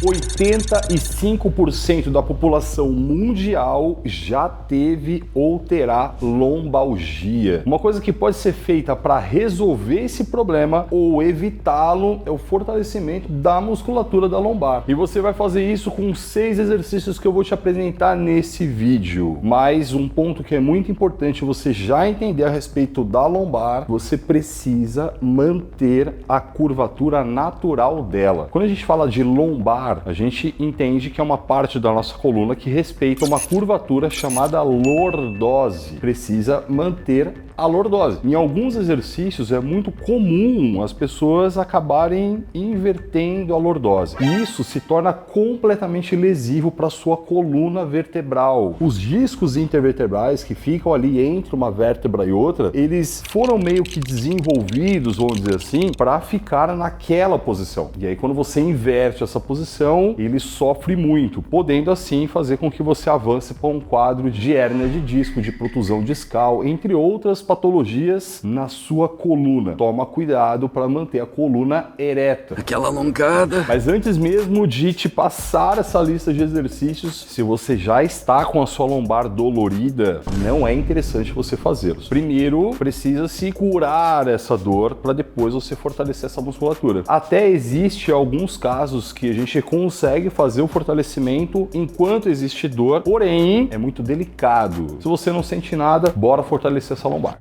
85% da população mundial já teve ou terá lombalgia. Uma coisa que pode ser feita para resolver esse problema ou evitá-lo é o fortalecimento da musculatura da lombar. E você vai fazer isso com 6 exercícios que eu vou te apresentar nesse vídeo. Mas um ponto que é muito importante você já entender a respeito da lombar, você precisa manter a curvatura natural dela. Quando a gente fala de lombar, a gente entende que é uma parte da nossa coluna que respeita uma curvatura chamada lordose. Precisa manter a lordose. Em alguns exercícios é muito comum as pessoas acabarem invertendo a lordose. E isso se torna completamente lesivo para sua coluna vertebral. Os discos intervertebrais que ficam ali entre uma vértebra e outra, eles foram meio que desenvolvidos, vamos dizer assim, para ficar naquela posição. E aí quando você inverte essa posição, ele sofre muito, podendo assim fazer com que você avance para um quadro de hérnia de disco, de protusão discal, entre outras patologias na sua coluna. Toma cuidado para manter a coluna ereta. Aquela alongada. Mas antes mesmo de te passar essa lista de exercícios, se você já está com a sua lombar dolorida, não é interessante você fazê-los. Primeiro, precisa se curar essa dor para depois você fortalecer essa musculatura. Até existe alguns casos que a gente consegue fazer o fortalecimento enquanto existe dor, porém é muito delicado. Se você não sente nada, bora fortalecer essa lombar.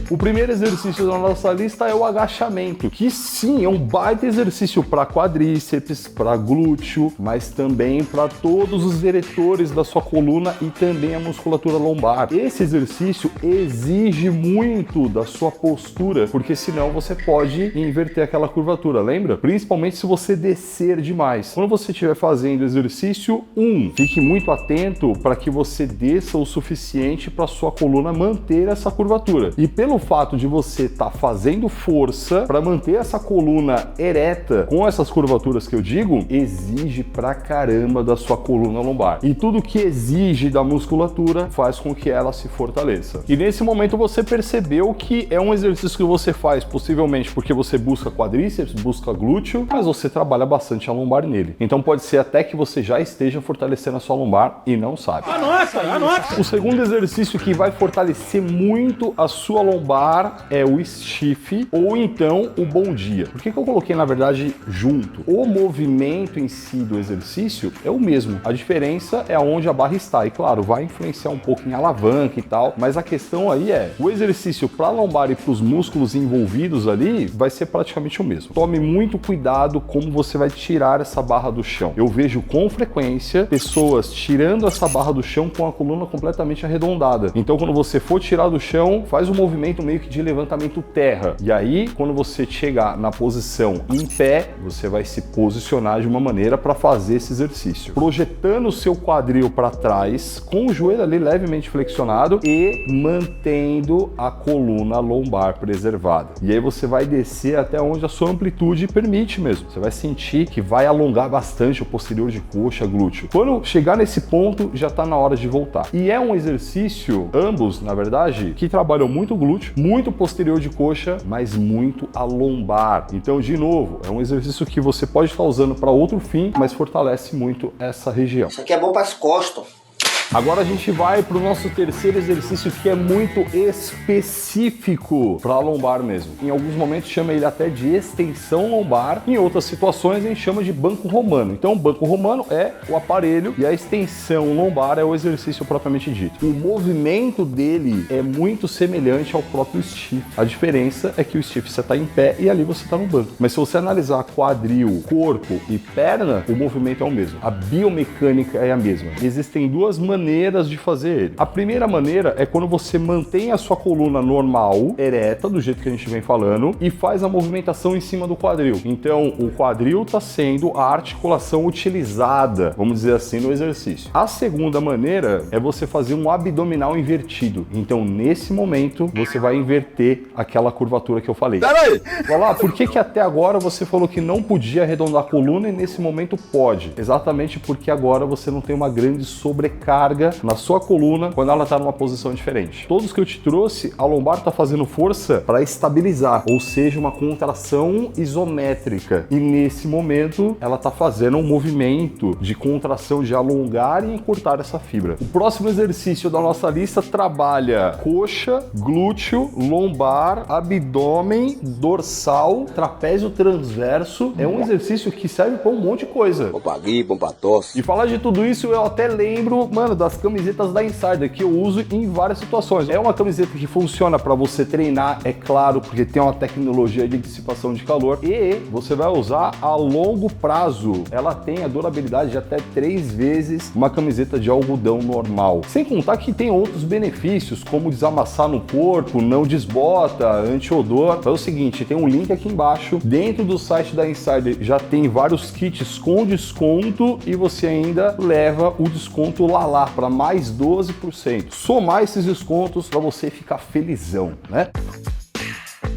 O primeiro exercício da nossa lista é o agachamento, que sim, é um baita exercício para quadríceps, para glúteo, mas também para todos os eretores da sua coluna e também a musculatura lombar. Esse exercício exige muito da sua postura, porque senão você pode inverter aquela curvatura, lembra? Principalmente se você descer demais. Quando você estiver fazendo exercício 1, fique muito atento para que você desça o suficiente para sua coluna manter essa curvatura. E pelo fato de você estar fazendo força para manter essa coluna ereta com essas curvaturas que eu digo, exige pra caramba da sua coluna lombar. E tudo que exige da musculatura faz com que ela se fortaleça. E nesse momento você percebeu que é um exercício que você faz possivelmente porque você busca quadríceps, busca glúteo, mas você trabalha bastante a lombar nele. Então pode ser até que você já esteja fortalecendo a sua lombar e não sabe. O segundo exercício que vai fortalecer muito a sua lombar é o stiff ou então o bom dia. Por que eu coloquei na verdade junto? O movimento em si do exercício é o mesmo. A diferença é onde a barra está. E claro, vai influenciar um pouco em alavanca e tal, mas a questão aí é, o exercício para lombar e para os músculos envolvidos ali vai ser praticamente o mesmo. Tome muito cuidado como você vai tirar essa barra do chão. Eu vejo com frequência pessoas tirando essa barra do chão com a coluna completamente arredondada. Então quando você for tirar do chão, faz um movimento meio que de levantamento terra. E aí, quando você chegar na posição em pé, você vai se posicionar de uma maneira para fazer esse exercício. Projetando o seu quadril para trás, com o joelho ali levemente flexionado e mantendo a coluna lombar preservada. E aí você vai descer até onde a sua amplitude permite mesmo. Você vai sentir que vai alongar bastante o posterior de coxa, glúteo. Quando chegar nesse ponto, já está na hora de voltar. E é um exercício, ambos, na verdade, que trabalham muito o glúteo, muito posterior de coxa, mas muito a lombar. Então, de novo, é um exercício que você pode estar usando para outro fim, mas fortalece muito essa região. Isso aqui é bom para as costas. Agora a gente vai para o nosso terceiro exercício, que é muito específico para a lombar mesmo. Em alguns momentos chama ele até de extensão lombar, em outras situações a gente chama de banco romano. Então o banco romano é o aparelho e a extensão lombar é o exercício propriamente dito. O movimento dele é muito semelhante ao próprio stiff. A diferença é que o stiff você está em pé e ali você está no banco. Mas se você analisar quadril, corpo e perna, o movimento é o mesmo. A biomecânica é a mesma. Existem duas maneiras de fazer ele. A primeira maneira é quando você mantém a sua coluna normal, ereta, do jeito que a gente vem falando, e faz a movimentação em cima do quadril. Então, o quadril está sendo a articulação utilizada, vamos dizer assim, no exercício. A segunda maneira é você fazer um abdominal invertido. Então, nesse momento, você vai inverter aquela curvatura que eu falei. Peraí! Olha lá, por que até agora você falou que não podia arredondar a coluna e nesse momento pode? Exatamente porque agora você não tem uma grande sobrecarga sobrecarga na sua coluna quando ela está numa posição diferente. Todos que eu te trouxe, a lombar está fazendo força para estabilizar, ou seja, uma contração isométrica. E nesse momento, ela está fazendo um movimento de contração, de alongar e encurtar essa fibra. O próximo exercício da nossa lista trabalha coxa, glúteo, lombar, abdômen, dorsal, trapézio transverso. É um exercício que serve para um monte de coisa. Bom pra gripe, bom pra tosse. E falar de tudo isso, eu até lembro, mano, das camisetas da Insider, que eu uso em várias situações. É uma camiseta que funciona para você treinar, é claro, porque tem uma tecnologia de dissipação de calor, e você vai usar a longo prazo. Ela tem a durabilidade de até 3 vezes uma camiseta de algodão normal. Sem contar que tem outros benefícios, como desamassar no corpo, não desbota, anti-odor. Então é o seguinte, tem um link aqui embaixo. Dentro do site da Insider já tem vários kits com desconto e você ainda leva o desconto lá para mais 12%. Somar esses descontos para você ficar felizão, né?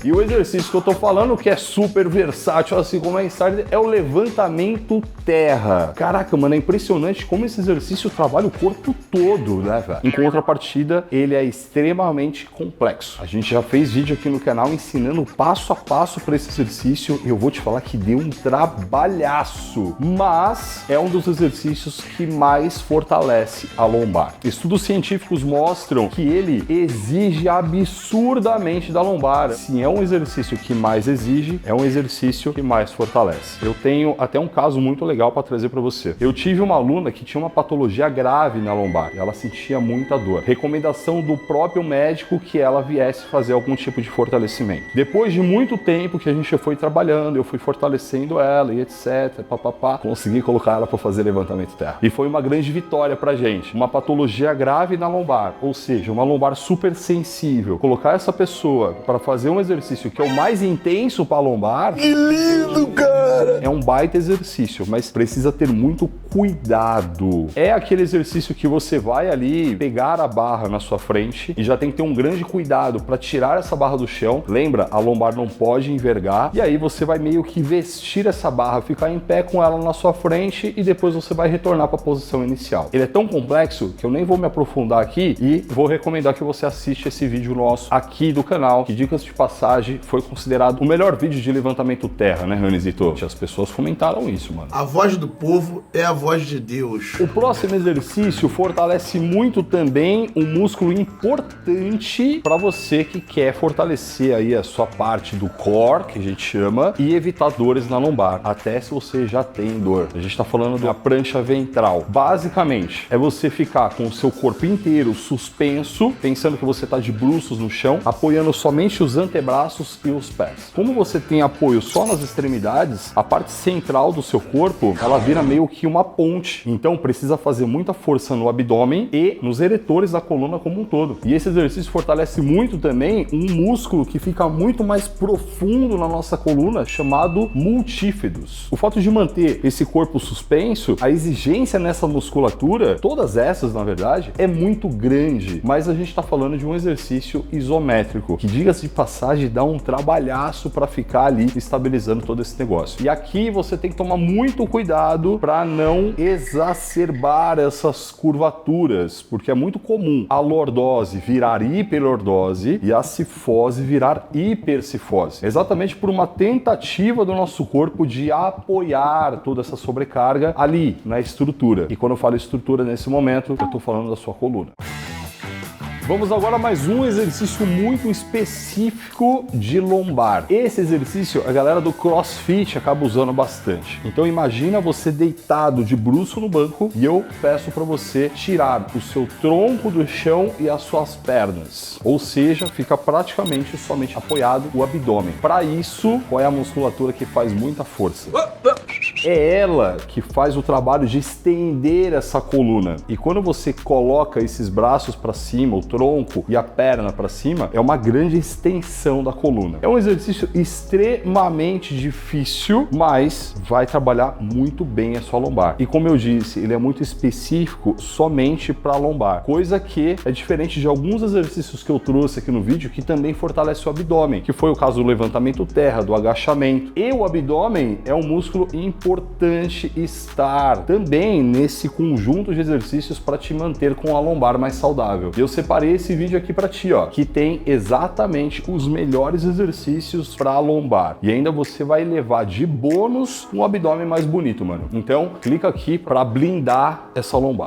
E o exercício que eu tô falando, que é super versátil, assim como a Insider, é o levantamento terra. Caraca, mano, é impressionante como esse exercício trabalha o corpo todo, né, velho? Em contrapartida, ele é extremamente complexo. A gente já fez vídeo aqui no canal ensinando passo a passo para esse exercício e eu vou te falar que deu um trabalhaço, mas é um dos exercícios que mais fortalece a lombar. Estudos científicos mostram que ele exige absurdamente da lombar. Sim, é um exercício que mais exige, é um exercício que mais fortalece. Eu tenho até um caso muito legal para trazer para você. Eu tive uma aluna que tinha uma patologia grave na lombar, ela sentia muita dor. Recomendação do próprio médico que ela viesse fazer algum tipo de fortalecimento. Depois de muito tempo que a gente foi trabalhando, eu fui fortalecendo ela e etc, consegui colocar ela para fazer levantamento terra. E foi uma grande vitória pra gente. Uma patologia grave na lombar, ou seja, uma lombar super sensível. Colocar essa pessoa para fazer um exercício que é o mais intenso para a lombar. Que lindo, cara! É um baita exercício, mas precisa ter muito cuidado. É aquele exercício que você vai ali pegar a barra na sua frente e já tem que ter um grande cuidado para tirar essa barra do chão. Lembra, a lombar não pode envergar e aí você vai meio que vestir essa barra, ficar em pé com ela na sua frente e depois você vai retornar para a posição inicial. Ele é tão complexo que eu nem vou me aprofundar aqui e vou recomendar que você assista esse vídeo nosso aqui do canal, que dicas de passagem foi considerado o melhor vídeo de levantamento terra, né, Ranizito? As pessoas comentaram isso, mano. A voz do povo é a voz de Deus. O próximo exercício fortalece muito também um músculo importante para você que quer fortalecer aí a sua parte do core, que a gente chama, e evitar dores na lombar, até se você já tem dor. A gente tá falando da prancha ventral. Basicamente, é você ficar com o seu corpo inteiro suspenso, pensando que você tá de bruços no chão, apoiando somente os antebraços e os pés. Como você tem apoio só nas extremidades, a parte central do seu corpo, ela vira meio que uma ponte. Então precisa fazer muita força no abdômen e nos eretores da coluna como um todo. E esse exercício fortalece muito também um músculo que fica muito mais profundo na nossa coluna, chamado multífidos. O fato de manter esse corpo suspenso, a exigência nessa musculatura, todas essas na verdade, é muito grande. Mas a gente está falando de um exercício isométrico, que diga-se de passagem, dá um trabalhaço para ficar ali estabilizando todo esse negócio. E aqui você tem que tomar muito cuidado para não exacerbar essas curvaturas, porque é muito comum a lordose virar hiperlordose e a cifose virar hipercifose. Exatamente por uma tentativa do nosso corpo de apoiar toda essa sobrecarga ali na estrutura. E quando eu falo estrutura nesse momento, eu estou falando da sua coluna. Vamos agora a mais um exercício muito específico de lombar. Esse exercício a galera do CrossFit acaba usando bastante. Então imagina você deitado de bruço no banco e eu peço para você tirar o seu tronco do chão e as suas pernas. Ou seja, fica praticamente somente apoiado o abdômen. Para isso, qual é a musculatura que faz muita força? É ela que faz o trabalho de estender essa coluna. E quando você coloca esses braços para cima, o tronco e a perna para cima, é uma grande extensão da coluna. É um exercício extremamente difícil, mas vai trabalhar muito bem a sua lombar. E como eu disse, ele é muito específico somente para a lombar, coisa que é diferente de alguns exercícios que eu trouxe aqui no vídeo que também fortalece o abdômen, que foi o caso do levantamento terra, do agachamento. E o abdômen é um músculo importante importante estar também nesse conjunto de exercícios para te manter com a lombar mais saudável. Eu separei esse vídeo aqui para ti, ó, que tem exatamente os melhores exercícios para a lombar. E ainda você vai levar de bônus um abdômen mais bonito, mano. Então, clica aqui para blindar essa lombar.